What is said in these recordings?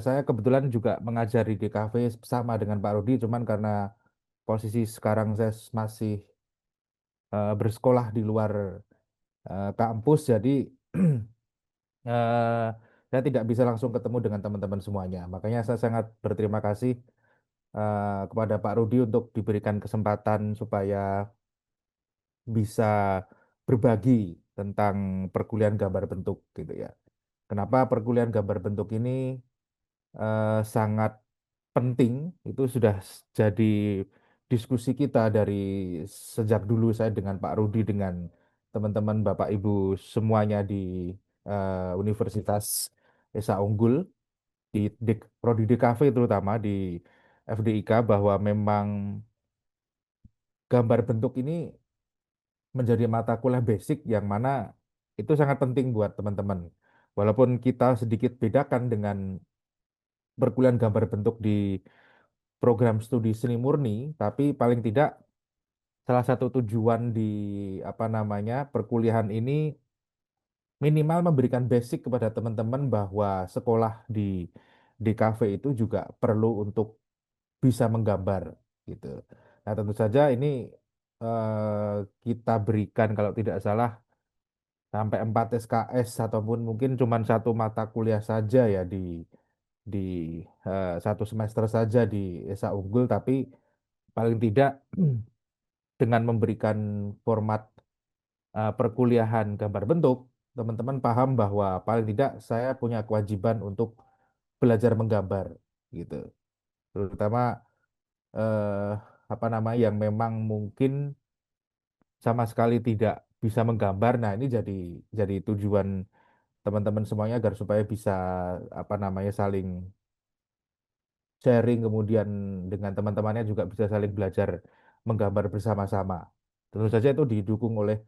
saya kebetulan juga mengajari di kafe sama dengan Pak Rudi, cuman karena posisi sekarang saya masih bersekolah di luar kampus, jadi eh, saya tidak bisa langsung ketemu dengan teman-teman semuanya. Makanya saya sangat berterima kasih kepada Pak Rudi untuk diberikan kesempatan supaya bisa berbagi tentang perkuliahan gambar bentuk gitu ya. Kenapa perkuliahan gambar bentuk ini sangat penting, itu sudah jadi diskusi kita dari sejak dulu saya dengan Pak Rudi, dengan teman-teman Bapak Ibu semuanya di Universitas Esa Unggul, di Prodi DKV terutama di FDIK, bahwa memang gambar bentuk ini menjadi mata kuliah basic yang mana itu sangat penting buat teman-teman. Walaupun kita sedikit bedakan dengan perkuliahan gambar bentuk di program studi seni murni, tapi paling tidak salah satu tujuan di apa namanya perkuliahan ini minimal memberikan basic kepada teman-teman bahwa sekolah di kafe itu juga perlu untuk bisa menggambar gitu. Nah, tentu saja ini kita berikan kalau tidak salah sampai 4 SKS ataupun mungkin cuma satu mata kuliah saja ya di satu semester saja di Esa Unggul, tapi paling tidak dengan memberikan format perkuliahan gambar bentuk, teman-teman paham bahwa paling tidak saya punya kewajiban untuk belajar menggambar gitu. Terutama eh, apa nama yang memang mungkin sama sekali tidak bisa menggambar. Nah, ini jadi tujuan teman-teman semuanya agar supaya bisa apa namanya saling sharing, kemudian dengan teman-temannya juga bisa saling belajar menggambar bersama-sama. Tentu saja itu didukung oleh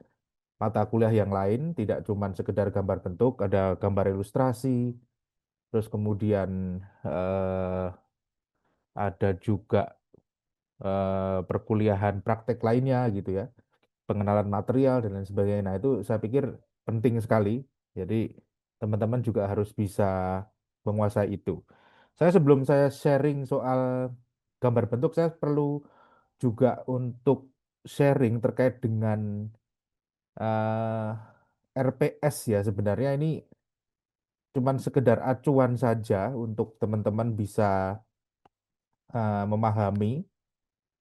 mata kuliah yang lain, tidak cuma sekedar gambar bentuk, ada gambar ilustrasi, terus kemudian eh, ada juga perkuliahan praktek lainnya gitu ya, pengenalan material dan lain sebagainya. Nah, itu saya pikir penting sekali. Jadi teman-teman juga harus bisa menguasai itu. Sebelum saya sharing soal gambar bentuk, saya perlu juga untuk sharing terkait dengan eh, RPS ya. Sebenarnya ini cuman sekedar acuan saja untuk teman-teman bisa memahami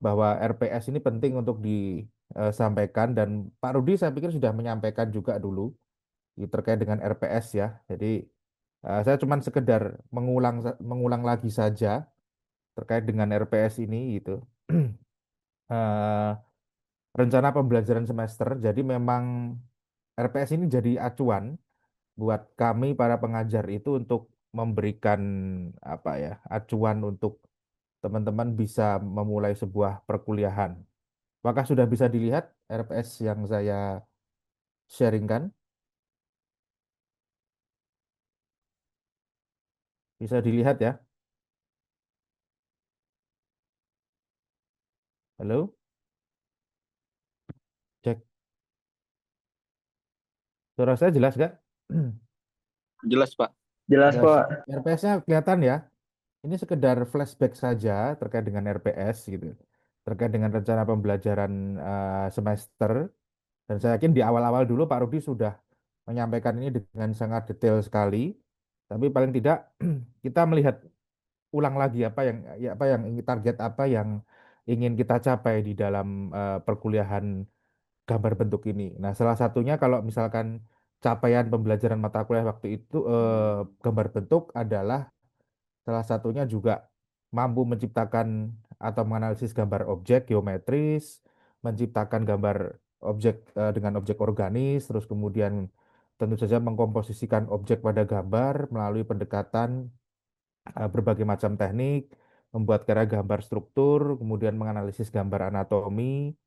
bahwa RPS ini penting untuk disampaikan, dan Pak Rudi saya pikir sudah menyampaikan juga dulu terkait dengan RPS ya. Jadi saya cuman sekedar mengulang lagi saja terkait dengan RPS ini gitu. Eh, Rencana pembelajaran semester. Jadi memang RPS ini jadi acuan buat kami para pengajar itu untuk memberikan apa ya, acuan untuk teman-teman bisa memulai sebuah perkuliahan. Apakah sudah bisa dilihat RPS yang saya sharingkan? Bisa dilihat ya? Halo? Cek. Suara saya jelas nggak? Jelas, Pak. Jelas, Jelas. Pak. RPS-nya kelihatan ya? Ini sekedar flashback saja terkait dengan RPS gitu. Terkait dengan rencana pembelajaran semester. Dan saya yakin di awal-awal dulu Pak Rudi sudah menyampaikan ini dengan sangat detail sekali. Tapi paling tidak kita melihat ulang lagi apa yang ya, apa yang target apa yang ingin kita capai di dalam perkuliahan gambar bentuk ini. Nah, salah satunya kalau misalkan capaian pembelajaran mata kuliah waktu itu gambar bentuk adalah salah satunya juga mampu menciptakan atau menganalisis gambar objek geometris, menciptakan gambar objek dengan objek organis, terus kemudian tentu saja mengkomposisikan objek pada gambar melalui pendekatan berbagai macam teknik, membuat karya gambar struktur, kemudian menganalisis gambar anatomi,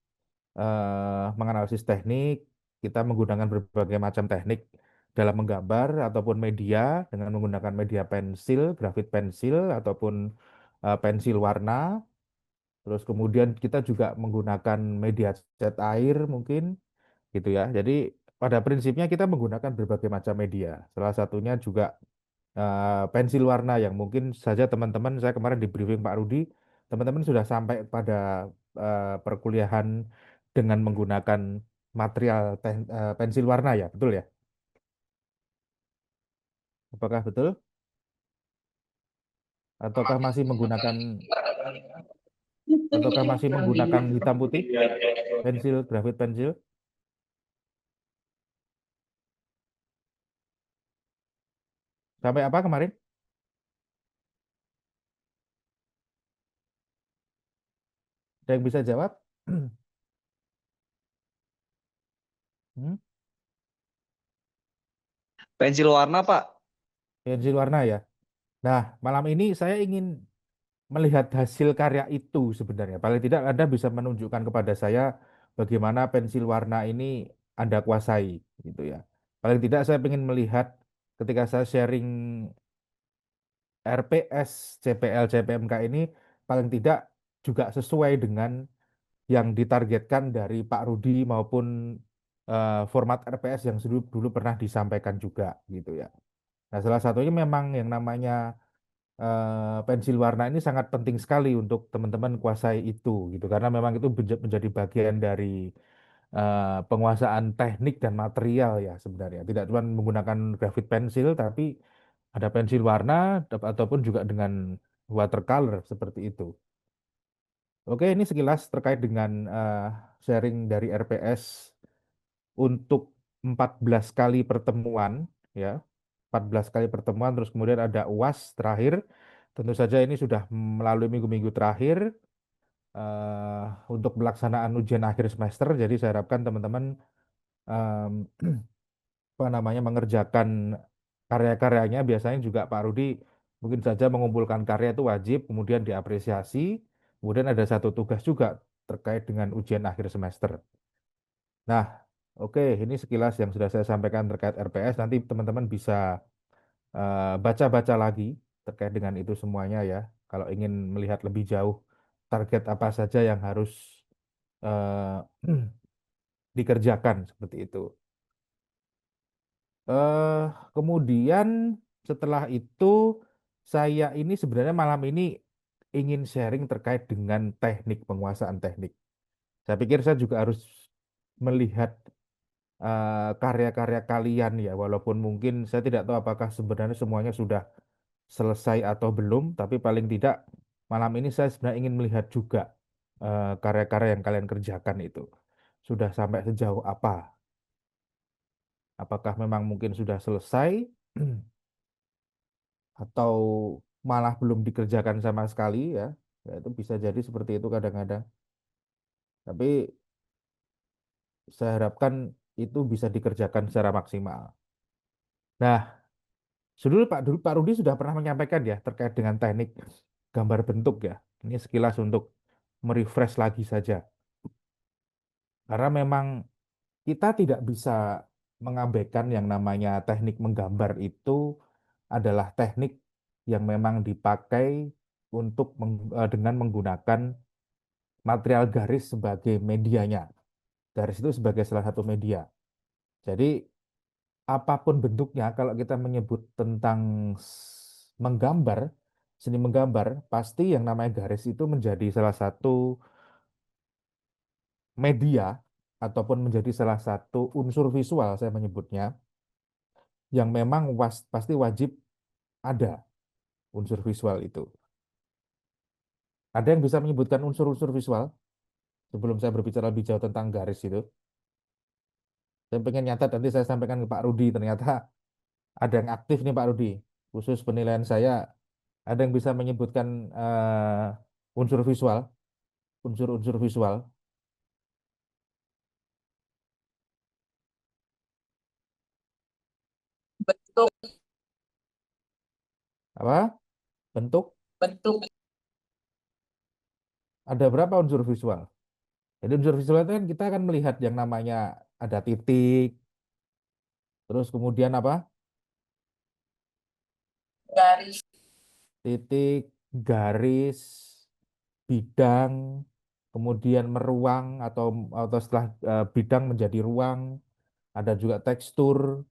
menganalisis teknik. Kita menggunakan berbagai macam teknik dalam menggambar ataupun media dengan menggunakan media pensil, grafit pensil ataupun pensil warna. Terus kemudian kita juga menggunakan media cat air mungkin gitu ya. Jadi pada prinsipnya kita menggunakan berbagai macam media. Salah satunya juga pensil warna yang mungkin saja teman-teman, saya kemarin di briefing Pak Rudi, teman-teman sudah sampai pada perkuliahan dengan menggunakan material pensil warna ya, betul ya? Apakah betul? Ataukah masih menggunakan hitam putih pensil, grafit pensil? Sampai apa kemarin? Ada yang bisa jawab? Hmm? Pensil warna, Pak. Pensil warna ya. Nah, malam ini saya ingin melihat hasil karya itu sebenarnya. Paling tidak Anda bisa menunjukkan kepada saya bagaimana pensil warna ini Anda kuasai gitu ya. Paling tidak saya ingin melihat ketika saya sharing RPS, CPL, CPMK ini paling tidak juga sesuai dengan yang ditargetkan dari Pak Rudi maupun format RPS yang dulu, dulu pernah disampaikan juga gitu ya. Nah, salah satunya memang yang namanya pensil warna ini sangat penting sekali untuk teman-teman kuasai itu gitu karena memang itu menjadi bagian dari penguasaan teknik dan material ya sebenarnya tidak cuma menggunakan grafit pensil tapi ada pensil warna ataupun juga dengan watercolor seperti itu. Oke, ini sekilas terkait dengan sharing dari RPS untuk 14 kali pertemuan ya. 14 kali pertemuan terus kemudian ada UAS terakhir. Tentu saja ini sudah melalui minggu-minggu terakhir untuk pelaksanaan ujian akhir semester. Jadi saya harapkan teman-teman em, apa namanya mengerjakan karya-karyanya. Biasanya juga Pak Rudi mungkin saja mengumpulkan karya itu wajib, kemudian diapresiasi. Kemudian ada satu tugas juga terkait dengan ujian akhir semester. Nah, oke, ini sekilas yang sudah saya sampaikan terkait RPS. Nanti teman-teman bisa baca-baca lagi terkait dengan itu semuanya ya. Kalau ingin melihat lebih jauh target apa saja yang harus eh, dikerjakan seperti itu. eh Kemudian setelah itu saya ini sebenarnya malam ini ingin sharing terkait dengan teknik penguasaan teknik. Saya pikir saya juga harus melihat karya-karya kalian ya, walaupun mungkin saya tidak tahu apakah sebenarnya semuanya sudah selesai atau belum, tapi paling tidak malam ini saya sebenarnya ingin melihat juga karya-karya yang kalian kerjakan itu sudah sampai sejauh apa. Apakah memang mungkin sudah selesai atau malah belum dikerjakan sama sekali ya. Ya, itu bisa jadi seperti itu kadang-kadang. Tapi saya harapkan itu bisa dikerjakan secara maksimal. Nah, dulu Pak Rudi sudah pernah menyampaikan ya terkait dengan teknik gambar bentuk ya. Ini sekilas untuk merefresh lagi saja. Karena memang kita tidak bisa mengabaikan yang namanya teknik menggambar itu adalah teknik yang memang dipakai untuk dengan menggunakan material garis sebagai medianya. Garis itu sebagai salah satu media. Jadi apapun bentuknya, kalau kita menyebut tentang menggambar, seni menggambar, pasti yang namanya garis itu menjadi salah satu media ataupun menjadi salah satu unsur visual saya menyebutnya yang memang pasti wajib ada unsur visual itu. Ada yang bisa menyebutkan unsur-unsur visual sebelum saya berbicara lebih jauh tentang garis itu. Saya pengen nyatat nanti saya sampaikan ke Pak Rudi. Ternyata ada yang aktif nih Pak Rudi. Khusus penilaian saya, ada yang bisa menyebutkan unsur visual, unsur-unsur visual. bentuk Apa? Bentuk? bentuk Ada berapa unsur visual? Jadi unsur visual itu kan kita akan melihat yang namanya ada titik, terus kemudian apa? garis Titik, garis, bidang, kemudian meruang atau setelah bidang menjadi ruang, ada juga tekstur,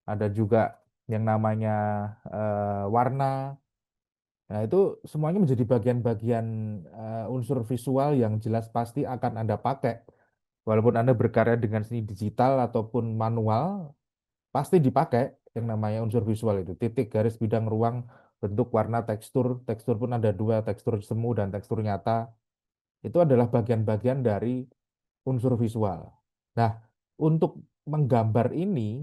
ada juga yang namanya warna. Nah, itu semuanya menjadi bagian-bagian unsur visual yang jelas pasti akan Anda pakai. Walaupun Anda berkarya dengan seni digital ataupun manual, pasti dipakai yang namanya unsur visual itu. Titik, garis, bidang, ruang, bentuk, warna, tekstur. Tekstur pun ada dua, tekstur semu dan tekstur nyata. Itu adalah bagian-bagian dari unsur visual. Nah, untuk menggambar ini,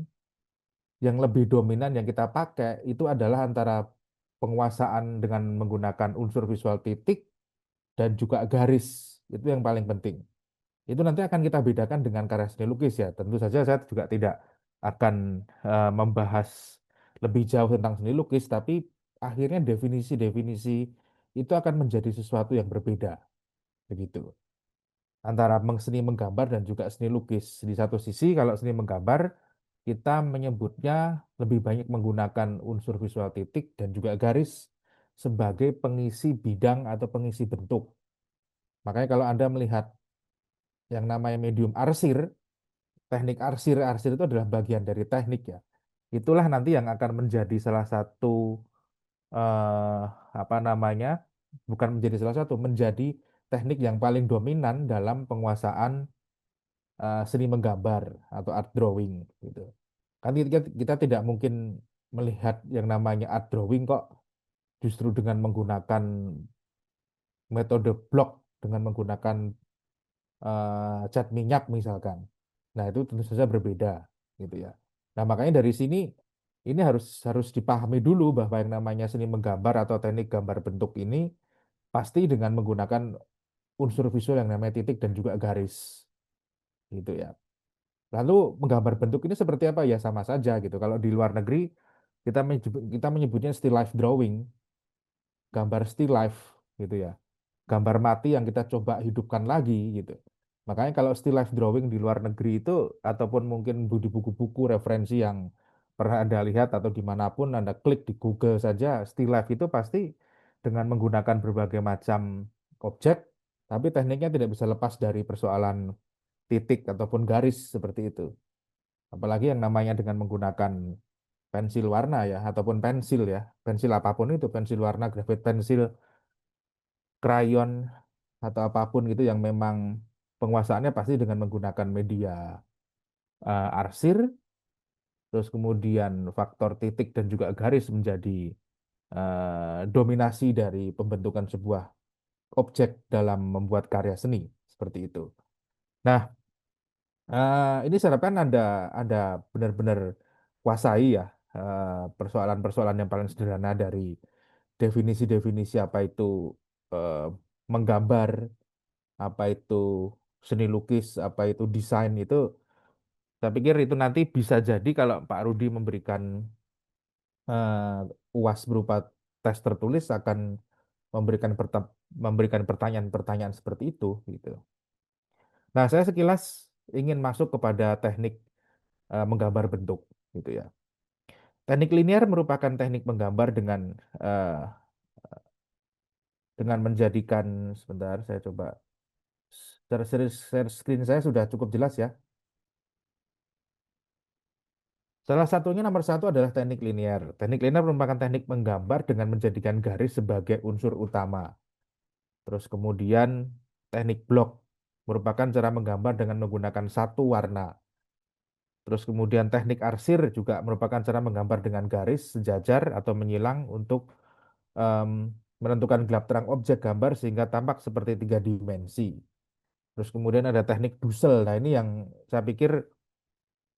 yang lebih dominan yang kita pakai itu adalah antara penguasaan dengan menggunakan unsur visual titik dan juga garis. Itu yang paling penting. Itu nanti akan kita bedakan dengan karya seni lukis ya. Tentu saja saya juga tidak akan membahas lebih jauh tentang seni lukis, tapi akhirnya definisi-definisi itu akan menjadi sesuatu yang berbeda. Begitu. Antara seni menggambar dan juga seni lukis. Di satu sisi, kalau seni menggambar, kita menyebutnya lebih banyak menggunakan unsur visual titik dan juga garis sebagai pengisi bidang atau pengisi bentuk. Makanya kalau Anda melihat yang namanya medium arsir, teknik arsir, arsir itu adalah bagian dari teknik ya. Itulah nanti yang akan menjadi salah satu eh, apa namanya, bukan menjadi salah satu, menjadi teknik yang paling dominan dalam penguasaan seni menggambar atau art drawing gitu. Kan kita tidak mungkin melihat yang namanya art drawing kok justru dengan menggunakan metode blok, dengan menggunakan cat minyak misalkan. Nah, itu tentu saja berbeda gitu ya. Nah, makanya dari sini ini harus harus dipahami dulu bahwa yang namanya seni menggambar atau teknik gambar bentuk ini pasti dengan menggunakan unsur visual yang namanya titik dan juga garis gitu ya. Lalu menggambar bentuk ini seperti apa ya, sama saja gitu. Kalau di luar negeri kita menyebutnya still life drawing, gambar still life gitu ya. Gambar mati yang kita coba hidupkan lagi gitu. Makanya kalau still life drawing di luar negeri itu ataupun mungkin di buku-buku referensi yang pernah Anda lihat atau dimanapun Anda klik di Google saja, still life itu pasti dengan menggunakan berbagai macam objek, tapi tekniknya tidak bisa lepas dari persoalan titik ataupun garis seperti itu. Apalagi yang namanya dengan menggunakan pensil warna ya, ataupun pensil ya, pensil apapun itu, pensil warna, graphite pensil, krayon, atau apapun gitu yang memang penguasaannya pasti dengan menggunakan media arsir, terus kemudian faktor titik dan juga garis menjadi dominasi dari pembentukan sebuah objek dalam membuat karya seni seperti itu. Nah, ini saya harapkan Anda benar-benar kuasai ya persoalan-persoalan yang paling sederhana dari definisi-definisi apa itu eh, menggambar, apa itu seni lukis, apa itu desain itu. Saya pikir itu nanti bisa jadi kalau Pak Rudi memberikan UAS berupa tes tertulis akan memberikan memberikan pertanyaan-pertanyaan seperti itu gitu. Nah, saya sekilas ingin masuk kepada teknik menggambar bentuk gitu ya. Teknik linear merupakan teknik menggambar eh, dengan menjadikan, sebentar saya coba share screen, saya sudah cukup jelas ya. Salah satunya nomor satu adalah teknik linear. Teknik linear merupakan teknik menggambar dengan menjadikan garis sebagai unsur utama. Terus kemudian teknik blok merupakan cara menggambar dengan menggunakan satu warna. Terus kemudian teknik arsir juga merupakan cara menggambar dengan garis sejajar atau menyilang untuk em, menentukan gelap terang objek gambar sehingga tampak seperti tiga dimensi. Terus kemudian ada teknik Dussel. Nah, ini yang saya pikir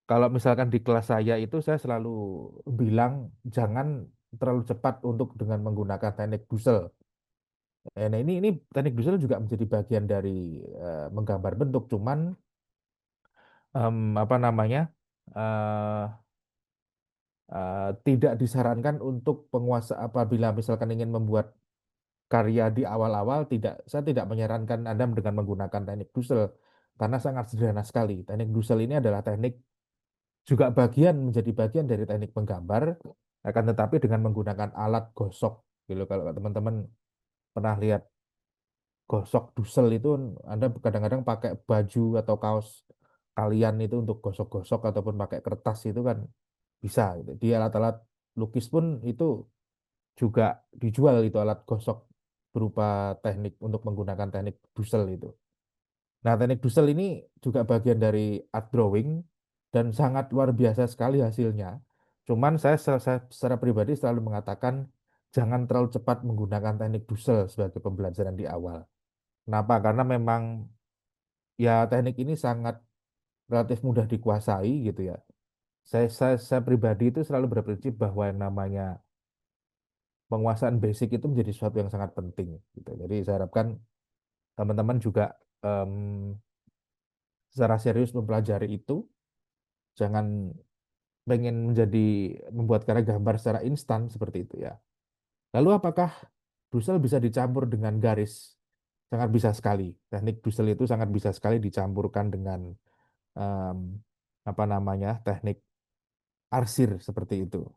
kalau misalkan di kelas saya itu saya selalu bilang jangan terlalu cepat untuk dengan menggunakan teknik Dussel. Nah, ini teknik Dussel juga menjadi bagian dari menggambar bentuk, cuman apa namanya eh, tidak disarankan untuk penguasa apabila misalkan ingin membuat karya di awal-awal, saya tidak menyarankan Anda dengan menggunakan teknik Dussel karena sangat sederhana sekali. Teknik Dussel ini adalah teknik juga menjadi bagian dari teknik menggambar, akan tetapi dengan menggunakan alat gosok gitu. Kalau teman-teman pernah lihat gosok Dussel itu, Anda kadang-kadang pakai baju atau kaos kalian itu untuk gosok-gosok ataupun pakai kertas itu kan bisa gitu. Di alat-alat lukis pun itu juga dijual itu alat gosok berupa teknik untuk menggunakan teknik Dussel itu. Nah, teknik Dussel ini juga bagian dari art drawing dan sangat luar biasa sekali hasilnya. Cuman saya secara pribadi selalu mengatakan jangan terlalu cepat menggunakan teknik Dussel sebagai pembelajaran di awal. Kenapa? Karena memang ya teknik ini sangat relatif mudah dikuasai gitu ya. Saya pribadi itu selalu berprinsip bahwa yang namanya penguasaan basic itu menjadi sesuatu yang sangat penting gitu. Jadi saya harapkan teman-teman juga em, secara serius mempelajari itu, jangan pengen membuat karya gambar secara instan seperti itu ya. Lalu apakah Dussel bisa dicampur dengan garis? Sangat bisa sekali. Teknik Dussel itu sangat bisa sekali dicampurkan dengan em, apa namanya teknik arsir seperti itu.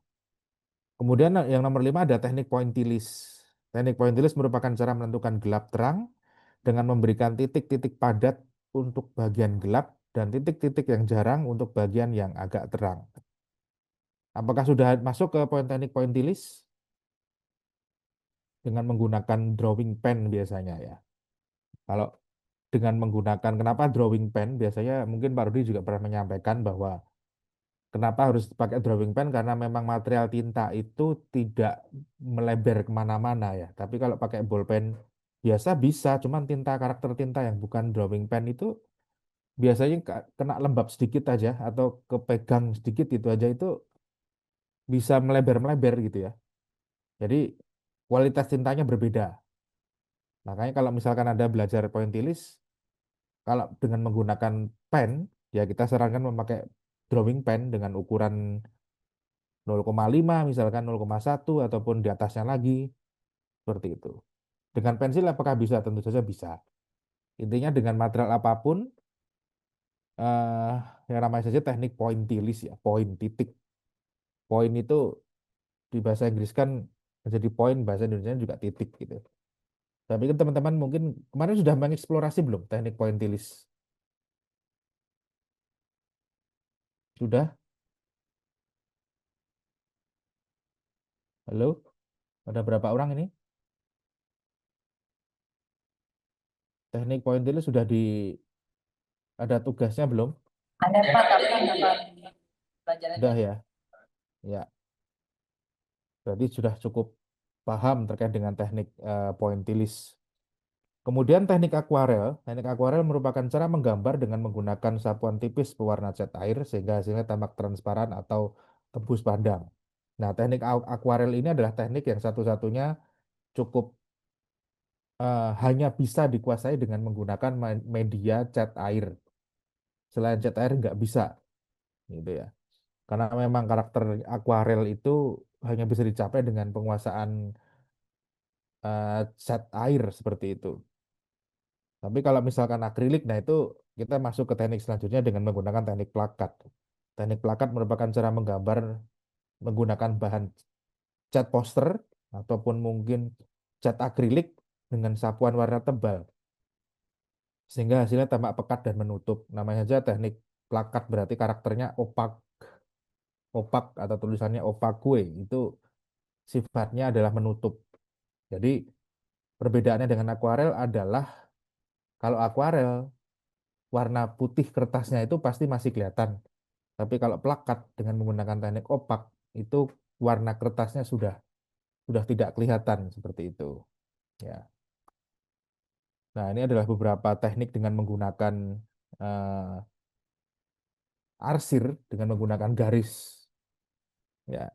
Kemudian yang nomor 5 ada teknik pointillis. Teknik pointillis merupakan cara menentukan gelap terang dengan memberikan titik-titik padat untuk bagian gelap dan titik-titik yang jarang untuk bagian yang agak terang. Apakah sudah masuk ke teknik pointillis? Dengan menggunakan drawing pen biasanya ya. Kalau dengan menggunakan, kenapa drawing pen? Biasanya mungkin Pak Rudi juga pernah menyampaikan bahwa kenapa harus pakai drawing pen? Karena memang material tinta itu tidak melebar kemana-mana ya. Tapi kalau pakai bolpen biasa bisa, cuman karakter tinta yang bukan drawing pen itu biasanya kena lembab sedikit aja atau kepegang sedikit itu aja itu bisa melebar-melebar gitu ya. Jadi kualitas tintanya berbeda. Makanya kalau misalkan ada belajar pointillis, kalau dengan menggunakan pen, ya kita sarankan memakai drawing pen dengan ukuran 0,5 misalkan 0,1 ataupun di atasnya lagi seperti itu. Dengan pensil apakah bisa? Tentu saja bisa. Intinya dengan material apapun eh yang namanya saja teknik pointillis ya, poin titik. Poin itu di bahasa Inggris kan menjadi poin, bahasa Indonesia juga titik gitu. Tapi kan teman-teman mungkin kemarin sudah mengeksplorasi belum teknik pointillis? Sudah? Halo? Ada berapa orang ini? Teknik pointillis sudah ada tugasnya belum? Ada Pak, tapi kapan pelajarannya? Sudah ya. Ya, berarti sudah cukup paham terkait dengan teknik pointillis. Kemudian teknik akuarel. Teknik akuarel merupakan cara menggambar dengan menggunakan sapuan tipis pewarna cat air sehingga hasilnya tampak transparan atau tembus pandang. Nah, teknik akuarel ini adalah teknik yang satu-satunya cukup hanya bisa dikuasai dengan menggunakan media cat air. Selain cat air nggak bisa, gitu ya. Karena memang karakter akuarel itu hanya bisa dicapai dengan penguasaan cat air seperti itu. Tapi kalau misalkan akrilik, nah itu kita masuk ke teknik selanjutnya dengan menggunakan teknik plakat. Teknik plakat merupakan cara menggambar menggunakan bahan cat poster ataupun mungkin cat akrilik dengan sapuan warna tebal sehingga hasilnya tampak pekat dan menutup. Namanya saja teknik plakat berarti karakternya opak, opak atau tulisannya opakue itu sifatnya adalah menutup. Jadi perbedaannya dengan akuarel adalah kalau akuarel warna putih kertasnya itu pasti masih kelihatan. Tapi kalau plakat dengan menggunakan teknik opak itu warna kertasnya sudah tidak kelihatan seperti itu. Ya. Nah, ini adalah beberapa teknik dengan menggunakan eh, arsir dengan menggunakan garis. Ya,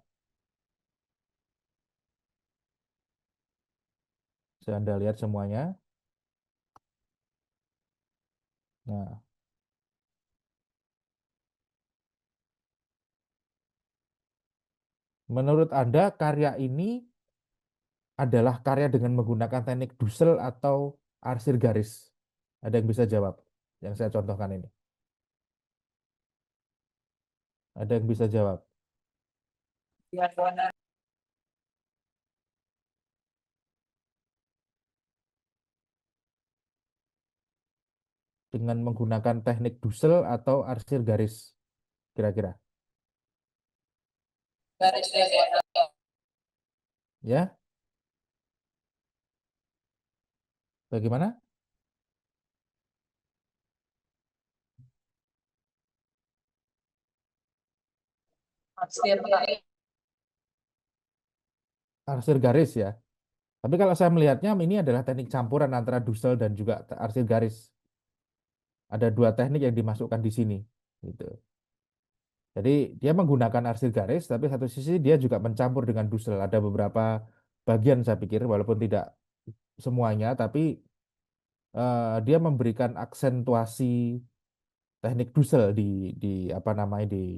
bisa Anda lihat semuanya. Nah, menurut Anda karya ini adalah karya dengan menggunakan teknik Dussel atau arsir garis? Ada yang bisa jawab? Yang saya contohkan ini. Ada yang bisa jawab? Ya, warna. Dengan menggunakan teknik Dussel atau arsir garis? Kira-kira. garis Ya, bagaimana? arsir Pak. Arsir garis ya. Tapi kalau saya melihatnya ini adalah teknik campuran antara Dussel dan juga arsir garis. Ada dua teknik yang dimasukkan di sini. Gitu. Jadi dia menggunakan arsir garis, tapi satu sisi dia juga mencampur dengan Dussel. Ada beberapa bagian saya pikir, walaupun tidak semuanya, tapi dia memberikan aksentuasi teknik Dussel di apa namanya di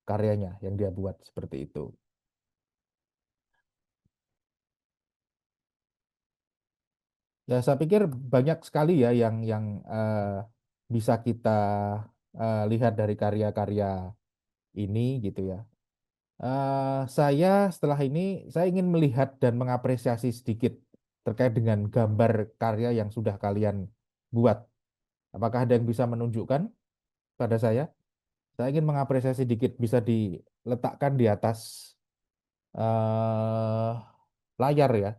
karyanya yang dia buat seperti itu. Ya, saya pikir banyak sekali ya yang bisa kita lihat dari karya-karya ini gitu ya. Saya setelah ini saya ingin melihat dan mengapresiasi sedikit terkait dengan gambar karya yang sudah kalian buat. Apakah ada yang bisa menunjukkan pada saya? Saya ingin mengapresiasi sedikit bisa diletakkan di atas eh, layar ya.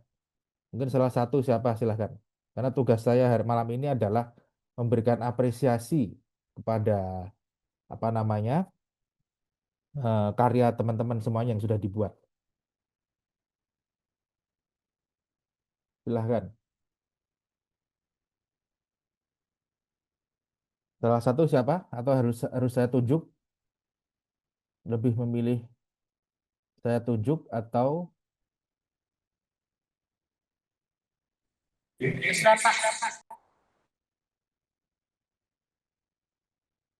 Mungkin salah satu siapa silahkan. Karena tugas saya hari malam ini adalah memberikan apresiasi kepada apa namanya karya teman-teman semuanya yang sudah dibuat. Silahkan. Salah satu siapa? Atau harus harus saya tunjuk? Lebih memilih saya tunjuk atau Bapak.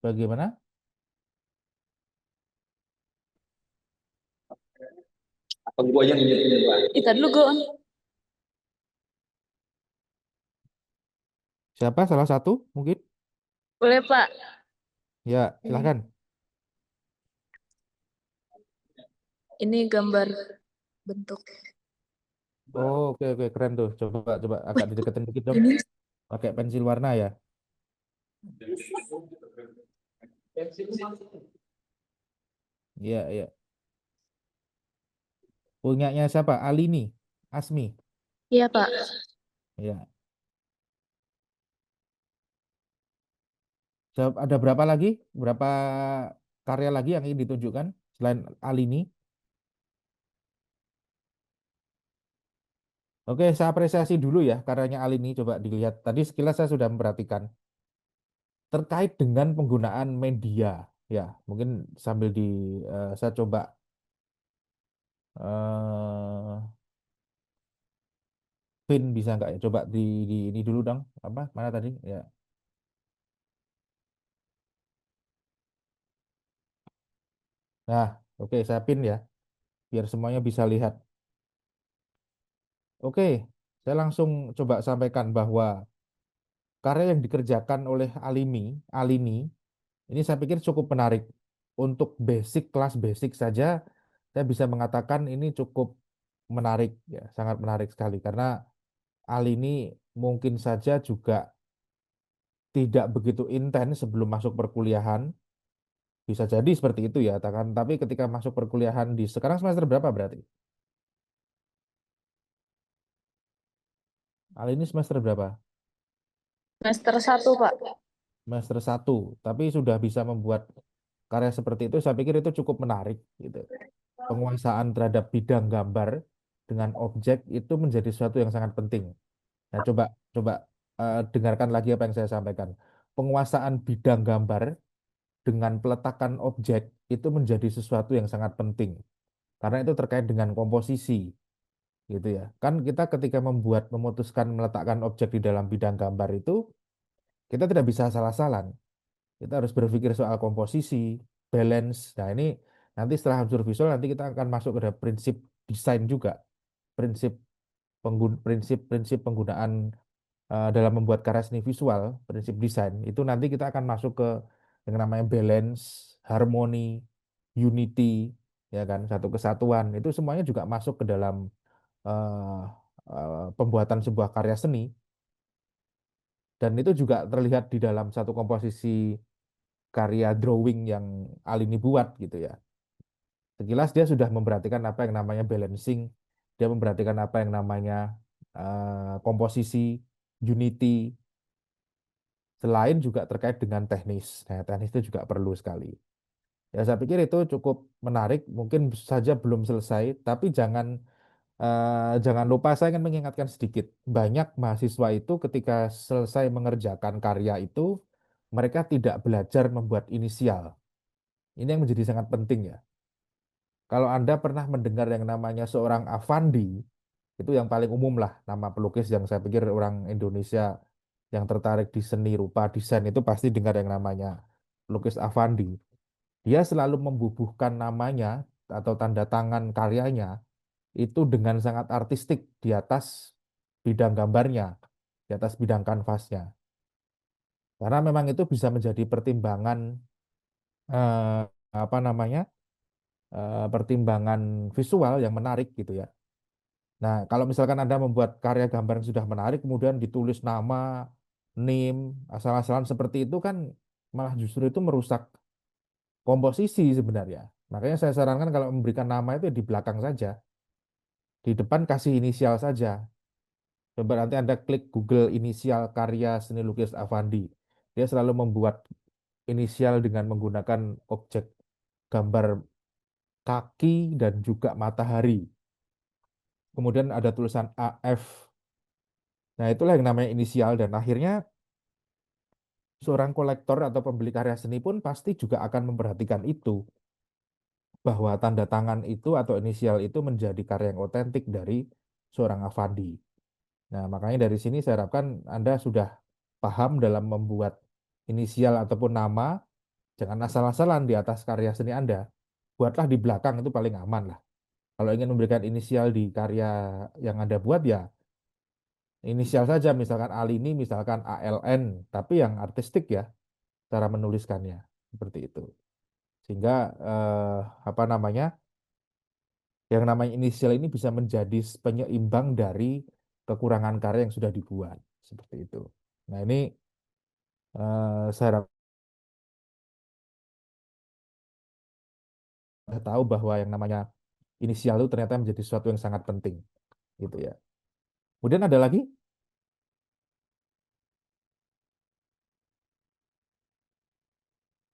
bagaimana? Apa gua aja nunjukin Pak? Kita dulu Gon. Siapa salah satu mungkin? Boleh Pak. Ya, silahkan. Ini gambar bentuk. Oh, oke oke keren tuh. Coba coba agak dideketin dikit dong. Ini Pakai pensil warna ya. Iya, iya. Punyanya siapa? Alini, Asmi. iya Pak. Ya. Ada berapa lagi? Berapa karya lagi yang ingin ditunjukkan selain Alini? Oke, saya apresiasi dulu ya karyanya Alini. Coba dilihat. Tadi sekilas saya sudah memperhatikan terkait dengan penggunaan media. Ya, mungkin sambil saya coba eh pin bisa nggak ya? Coba di ini dulu dong. Apa? Mana tadi? Ya. Nah, oke, saya pin ya, biar semuanya bisa lihat. Oke, saya langsung coba sampaikan bahwa karya yang dikerjakan oleh Alini, ini saya pikir cukup menarik. Untuk basic, kelas basic saja, saya bisa mengatakan ini cukup menarik, ya, sangat menarik sekali. Karena Alini mungkin saja juga tidak begitu intens sebelum masuk perkuliahan. Bisa jadi seperti itu ya, tapi ketika masuk perkuliahan di sekarang semester berapa berarti? Alini semester berapa? Semester 1 Pak. Semester satu, tapi sudah bisa membuat karya seperti itu, saya pikir itu cukup menarik gitu. Penguasaan terhadap bidang gambar dengan objek itu menjadi sesuatu yang sangat penting. Nah, coba coba dengarkan lagi apa yang saya sampaikan. Penguasaan bidang gambar dengan peletakan objek itu menjadi sesuatu yang sangat penting karena itu terkait dengan komposisi gitu ya. Kan kita ketika memutuskan meletakkan objek di dalam bidang gambar itu kita tidak bisa salah-salah. Kita harus berpikir soal komposisi, balance. Nah, ini nanti setelah unsur visual nanti kita akan masuk ke dalam prinsip desain juga. Prinsip prinsip penggunaan dalam membuat karya seni visual, prinsip desain. Itu nanti kita akan masuk ke yang namanya balance, harmoni, unity, ya kan, satu kesatuan. Itu semuanya juga masuk ke dalam eh, pembuatan sebuah karya seni dan itu juga terlihat di dalam satu komposisi karya drawing yang Alini buat gitu ya. Sekilas dia sudah memperhatikan apa yang namanya balancing, dia memperhatikan apa yang namanya komposisi, unity, selain juga terkait dengan teknis. Nah, teknis itu juga perlu sekali. Ya, saya pikir itu cukup menarik, mungkin saja belum selesai, tapi jangan lupa saya ingin mengingatkan sedikit. Banyak mahasiswa itu ketika selesai mengerjakan karya itu, mereka tidak belajar membuat inisial. Ini yang menjadi sangat penting ya. Kalau Anda pernah mendengar yang namanya seorang Avandi, itu yang paling umum lah, nama pelukis yang saya pikir orang Indonesia yang tertarik di seni rupa, desain itu pasti dengar yang namanya pelukis Avandi. Dia selalu membubuhkan namanya atau tanda tangan karyanya itu dengan sangat artistik di atas bidang gambarnya, di atas bidang kanvasnya. Karena memang itu bisa menjadi pertimbangan eh, apa namanya? Pertimbangan visual yang menarik gitu ya. Nah, kalau misalkan Anda membuat karya gambar yang sudah menarik, kemudian ditulis nama, name, asal-asalan seperti itu kan malah justru itu merusak komposisi sebenarnya. Makanya saya sarankan kalau memberikan nama itu di belakang saja, di depan kasih inisial saja. Coba nanti Anda klik Google inisial karya seni lukis Avandi. Dia selalu membuat inisial dengan menggunakan objek gambar kaki dan juga matahari. Kemudian ada tulisan AF. Nah, itulah yang namanya inisial dan akhirnya seorang kolektor atau pembeli karya seni pun pasti juga akan memperhatikan itu bahwa tanda tangan itu atau inisial itu menjadi karya yang otentik dari seorang Avandi. Nah, makanya dari sini saya harapkan Anda sudah paham dalam membuat inisial ataupun nama, jangan asal-asalan di atas karya seni Anda. Buatlah di belakang itu paling aman lah. Kalau ingin memberikan inisial di karya yang Anda buat ya inisial saja, misalkan Alini, misalkan ALN, tapi yang artistik ya, cara menuliskannya seperti itu. Sehingga eh, apa namanya, yang namanya inisial ini bisa menjadi penyeimbang dari kekurangan karya yang sudah dibuat seperti itu. Nah ini saya harap Anda tahu bahwa yang namanya inisial itu ternyata menjadi sesuatu yang sangat penting gitu ya. Kemudian ada lagi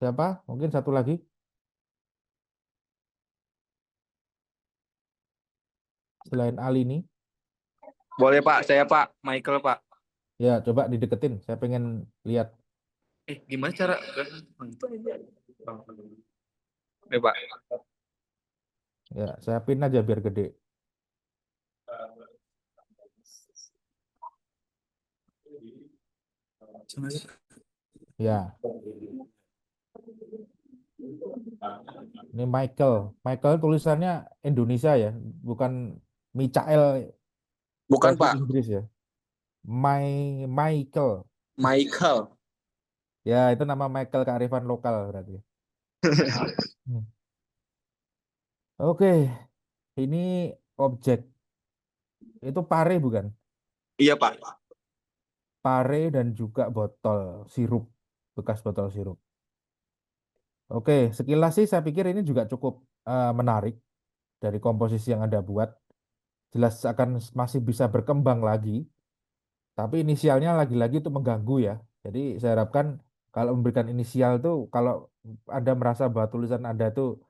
siapa? Mungkin satu lagi. Selain Alini, Boleh Pak, saya Pak, Michael Pak. ya coba dideketin. Saya pengen lihat. Gimana cara? Pak. Ya, saya pin aja biar gede. Ya, ini Michael. Michael tulisannya Indonesia ya, bukan Michael Bukan versi Pak, Inggris ya. Michael. Michael. Ya, itu nama Michael kearifan lokal berarti. Hmm. Oke, ini objek. Itu pare bukan? Iya Pak. Pare dan juga botol sirup, bekas botol sirup. Oke, sekilas sih saya pikir ini juga cukup menarik dari komposisi yang Anda buat. Jelas akan masih bisa berkembang lagi, tapi inisialnya lagi-lagi itu mengganggu ya. Jadi saya harapkan kalau memberikan inisial tuh, kalau Anda merasa bahwa tulisan Anda itu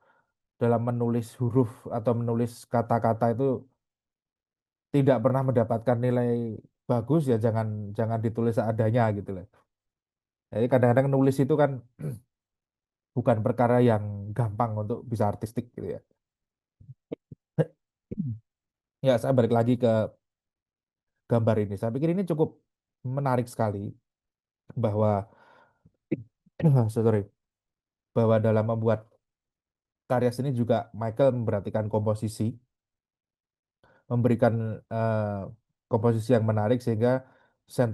dalam menulis huruf atau menulis kata-kata itu tidak pernah mendapatkan nilai bagus ya jangan jangan ditulis seadanya gitu loh. Jadi kadang-kadang nulis itu kan bukan perkara yang gampang untuk bisa artistik gitu ya. Ya, saya balik lagi ke gambar ini. Saya pikir ini cukup menarik sekali bahwa sorry, bahwa dalam membuat karya seni juga Michael memperhatikan komposisi, memberikan eh, komposisi yang menarik sehingga